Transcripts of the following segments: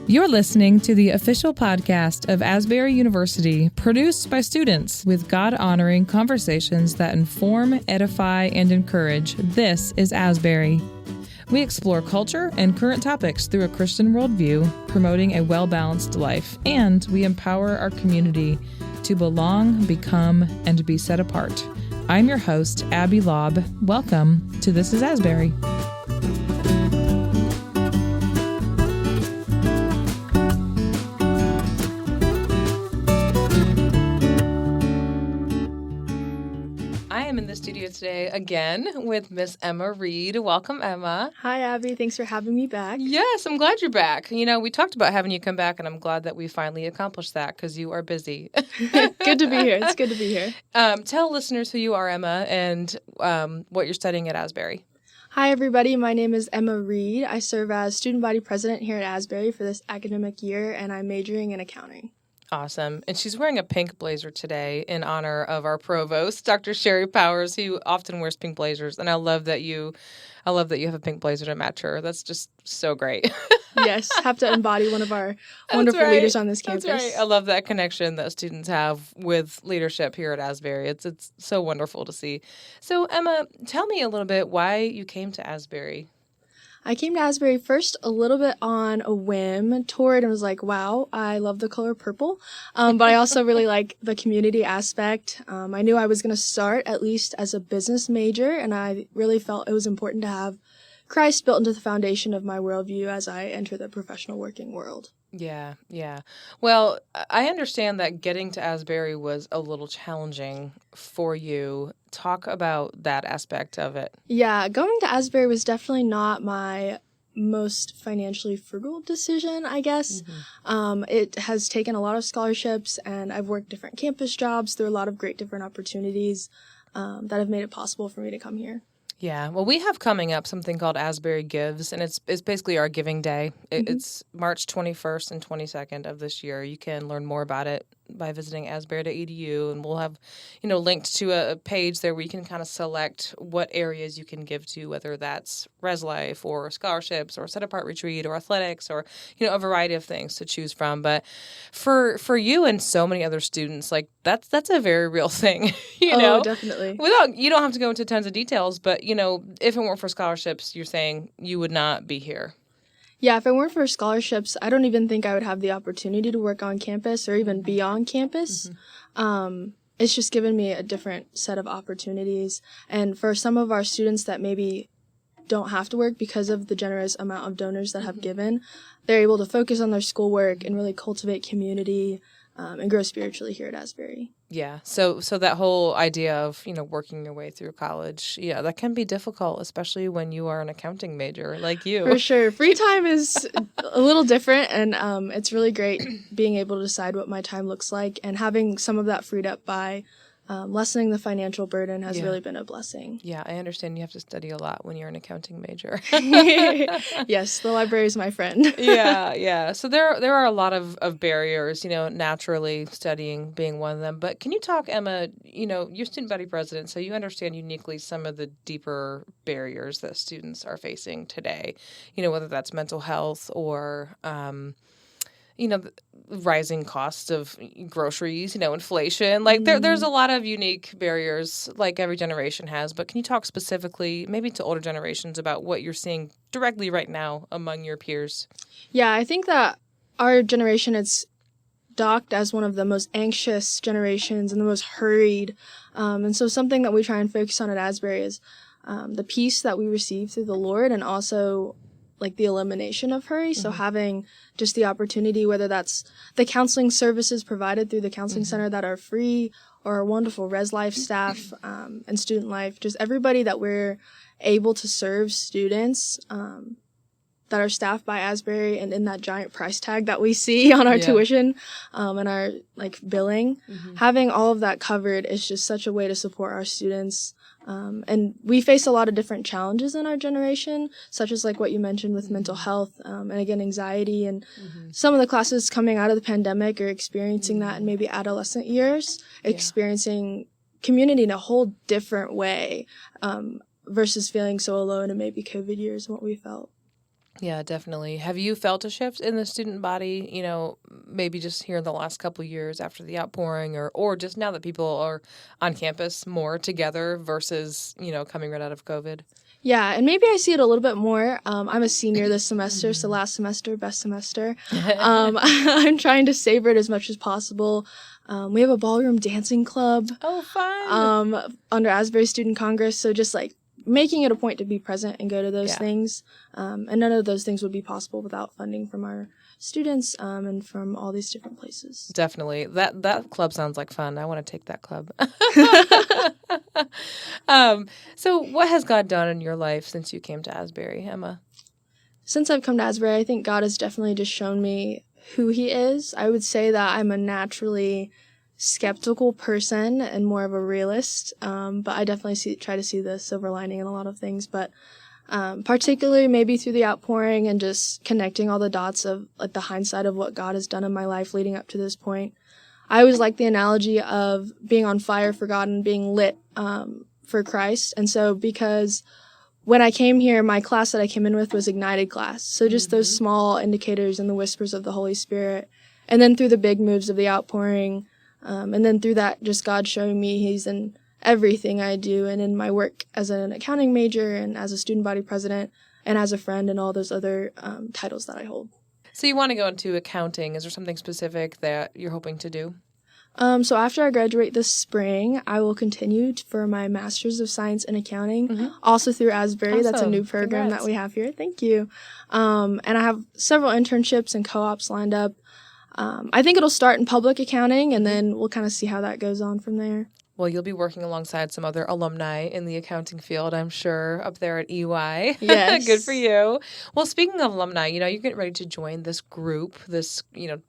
You're listening to the official podcast of Asbury University, produced by students with God-honoring conversations that inform, edify, and encourage. This is Asbury. We explore culture and current topics through a Christian worldview, promoting a well-balanced life, and we empower our community to belong, become, and be set apart. I'm your host, Abby Lobb. Welcome to This is Asbury. In the studio today again with Miss Emma Reid. Welcome, Emma. Hi, Abby. Thanks for having me back. Yes, I'm glad you're back. You know, we talked about having you come back, and I'm glad that we finally accomplished that because you are busy. Good to be here. It's good to be here. Tell listeners who you are, Emma, and what you're studying at Asbury. Hi, everybody. My name is Emma Reid. I serve as student body president here at Asbury for this academic year, and I'm majoring in accounting. Awesome. And she's wearing a pink blazer today in honor of our provost, Dr. Sherry Powers, who often wears pink blazers. And I love that you have a pink blazer to match her. That's just so great. Yes, have to embody one of our wonderful leaders on this campus. That's right. I love that connection that students have with leadership here at Asbury. It's so wonderful to see. So, Emma, tell me a little bit why you came to Asbury. I came to Asbury first a little bit on a whim, toured, and was like, wow, I love the color purple. But I also really like the community aspect. I knew I was going to start at least as a business major, and I really felt it was important to have Christ built into the foundation of my worldview as I enter the professional working world. Yeah. Well, I understand that getting to Asbury was a little challenging for you. Talk about that aspect of it. Yeah, going to Asbury was definitely not my most financially frugal decision, I guess. Mm-hmm. It has taken a lot of scholarships, and I've worked different campus jobs through a lot of great different opportunities that have made it possible for me to come here. Yeah, well, we have coming up something called AsburyGives, and it's basically our giving day. It's March 21st and 22nd of this year. You can learn more about it by visiting asbury.edu, and we'll have, linked to a page there where you can kind of select what areas you can give to, whether that's Res Life or scholarships or Set Apart Retreat or athletics or, a variety of things to choose from. But for you and so many other students, like that's a very real thing, Oh, definitely. You don't have to go into tons of details, but, if it weren't for scholarships, you're saying you would not be here. Yeah, if it weren't for scholarships, I don't even think I would have the opportunity to work on campus or even be on campus. Mm-hmm. It's just given me a different set of opportunities. And for some of our students that maybe don't have to work because of the generous amount of donors that have given, they're able to focus on their schoolwork and really cultivate community and grow spiritually here at Asbury. Yeah. So that whole idea of, working your way through college, yeah, that can be difficult, especially when you are an accounting major like you. For sure. Free time is a little different, and it's really great being able to decide what my time looks like, and having some of that freed up by lessening the financial burden has really been a blessing. Yeah, I understand you have to study a lot when you're an accounting major. Yes, the library is my friend. Yeah. So there are a lot of barriers, naturally studying being one of them. But can you talk, Emma, you're student body president, so you understand uniquely some of the deeper barriers that students are facing today, whether that's mental health or the rising costs of groceries, inflation. Like there's a lot of unique barriers like every generation has. But can you talk specifically maybe to older generations about what you're seeing directly right now among your peers? Yeah, I think that our generation is docked as one of the most anxious generations and the most hurried. And so something that we try and focus on at Asbury is the peace that we receive through the Lord, and also like the elimination of hurry. So having just the opportunity, whether that's the counseling services provided through the counseling center that are free, or our wonderful Res Life staff and student life, just everybody that we're able to serve students that are staffed by Asbury, and in that giant price tag that we see on our tuition and our billing, having all of that covered is just such a way to support our students. And we face a lot of different challenges in our generation, such as like what you mentioned with mental health, and again, anxiety. And some of the classes coming out of the pandemic are experiencing that in maybe adolescent years, experiencing community in a whole different way, versus feeling so alone in maybe COVID years and what we felt. Yeah, definitely. Have you felt a shift in the student body, maybe just here in the last couple of years after the outpouring or just now that people are on campus more together versus, coming right out of COVID? Yeah, and maybe I see it a little bit more. I'm a senior this semester, so last semester, best semester. I'm trying to savor it as much as possible. We have a ballroom dancing club Oh, fun. under Asbury Student Congress, so just like making it a point to be present and go to those Yeah. things. And none of those things would be possible without funding from our students and from all these different places. Definitely. That club sounds like fun. I want to take that club. So what has God done in your life since you came to Asbury, Emma? Since I've come to Asbury, I think God has definitely just shown me who he is. I would say that I'm a naturally skeptical person and more of a realist, but I definitely try to see the silver lining in a lot of things. But particularly maybe through the outpouring and just connecting all the dots of like the hindsight of what God has done in my life leading up to this point. I always like the analogy of being on fire for God and being lit for Christ. And so because when I came here, my class that I came in with was Ignited class. So just those small indicators and the whispers of the Holy Spirit. And then through the big moves of the outpouring, and then through that, just God showing me he's in everything I do and in my work as an accounting major and as a student body president and as a friend and all those other titles that I hold. So you want to go into accounting. Is there something specific that you're hoping to do? So after I graduate this spring, I will continue for my Master's of Science in Accounting, also through Asbury. Awesome. That's a new program Congrats. that we have here. Thank you. And I have several internships and co-ops lined up. I think it'll start in public accounting, and then we'll kind of see how that goes on from there. Well, you'll be working alongside some other alumni in the accounting field, I'm sure, up there at EY. Yes. Good for you. Well, speaking of alumni, you're getting ready to join this group, this,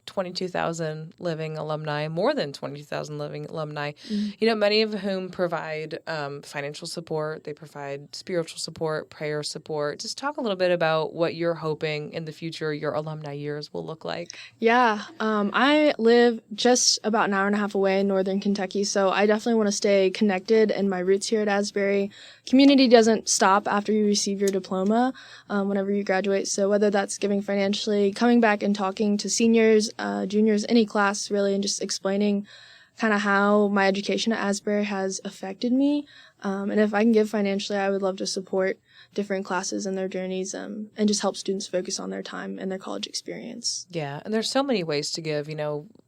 22,000 living alumni, more than 22,000 living alumni, many of whom provide financial support. They provide spiritual support, prayer support. Just talk a little bit about what you're hoping in the future your alumni years will look like. Yeah. I live just about an hour and a half away in northern Kentucky, so I definitely want to stay connected and my roots here at Asbury. Community doesn't stop after you receive your diploma whenever you graduate, so whether that's giving financially, coming back and talking to seniors, juniors, any class really, and just explaining kind of how my education at Asbury has affected me. And if I can give financially, I would love to support different classes and their journeys and just help students focus on their time and their college experience. Yeah, and there's so many ways to give,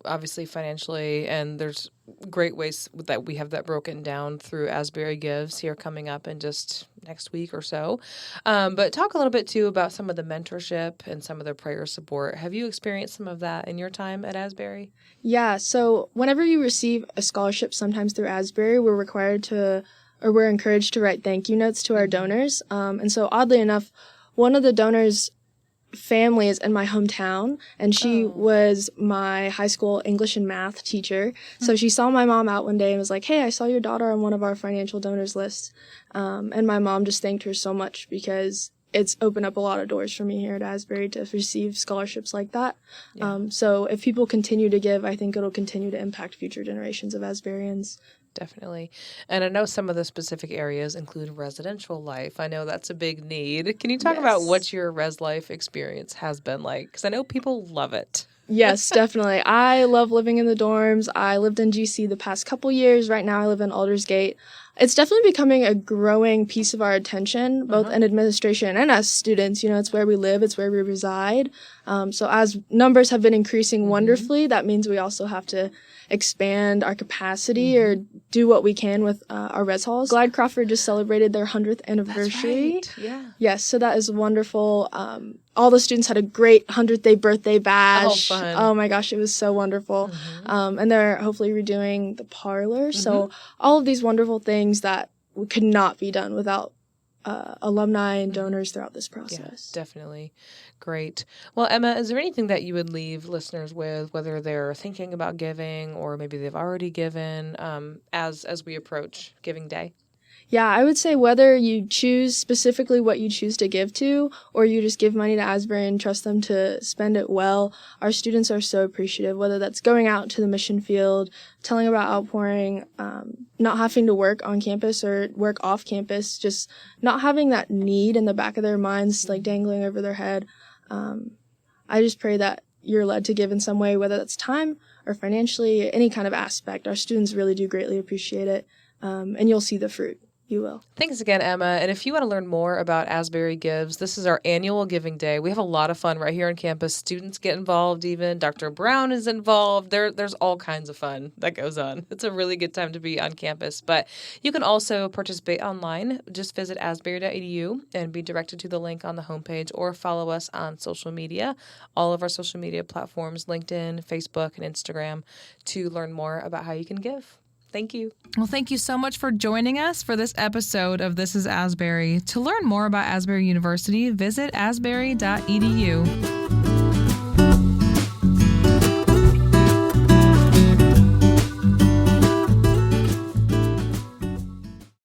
obviously financially, and there's great ways that we have that broken down through AsburyGives here coming up in just next week or so. But talk a little bit, too, about some of the mentorship and some of the prayer support. Have you experienced some of that in your time at Asbury? Yeah, so whenever you receive a scholarship, sometimes through Asbury, we're encouraged to write thank you notes to our donors. And so oddly enough, one of the donors' family is in my hometown, and she was my high school English and math teacher. So she saw my mom out one day and was like, "Hey, I saw your daughter on one of our financial donors lists." And my mom just thanked her so much because it's opened up a lot of doors for me here at Asbury to receive scholarships like that. Yeah. So if people continue to give, I think it'll continue to impact future generations of Asburyans. Definitely. And I know some of the specific areas include residential life. I know that's a big need. Can you talk about what your res life experience has been like? Because I know people love it. Yes, definitely. I love living in the dorms. I lived in GC the past couple years. Right now I live in Aldersgate. It's definitely becoming a growing piece of our attention, both in administration and as students. It's where we live, it's where we reside. So as numbers have been increasing wonderfully, that means we also have to expand our capacity or do what we can with our res halls. Glide Crawford just celebrated their 100th anniversary. That's right. Yeah. Yes, so that is wonderful. All the students had a great 100th day birthday bash. Oh, fun. Oh my gosh, it was so wonderful. And they're hopefully redoing the parlor. So all of these wonderful things that could not be done without alumni and donors throughout this process. Yeah, definitely. Great. Well, Emma, is there anything that you would leave listeners with, whether they're thinking about giving or maybe they've already given, as we approach Giving Day? Yeah, I would say whether you choose specifically what you choose to give to, or you just give money to Asbury and trust them to spend it well, our students are so appreciative, whether that's going out to the mission field, telling about outpouring, not having to work on campus or work off campus, just not having that need in the back of their minds, like dangling over their head. I just pray that you're led to give in some way, whether that's time or financially, any kind of aspect. Our students really do greatly appreciate it, and you'll see the fruit. You will. Thanks again, Emma. And if you want to learn more about Asbury Gives, this is our annual giving day. We have a lot of fun right here on campus. Students get involved even. Dr. Brown is involved. There's all kinds of fun that goes on. It's a really good time to be on campus. But you can also participate online. Just visit asbury.edu and be directed to the link on the homepage, or follow us on social media, all of our social media platforms, LinkedIn, Facebook, and Instagram, to learn more about how you can give. Thank you. Well, thank you so much for joining us for this episode of This is Asbury. To learn more about Asbury University, visit asbury.edu.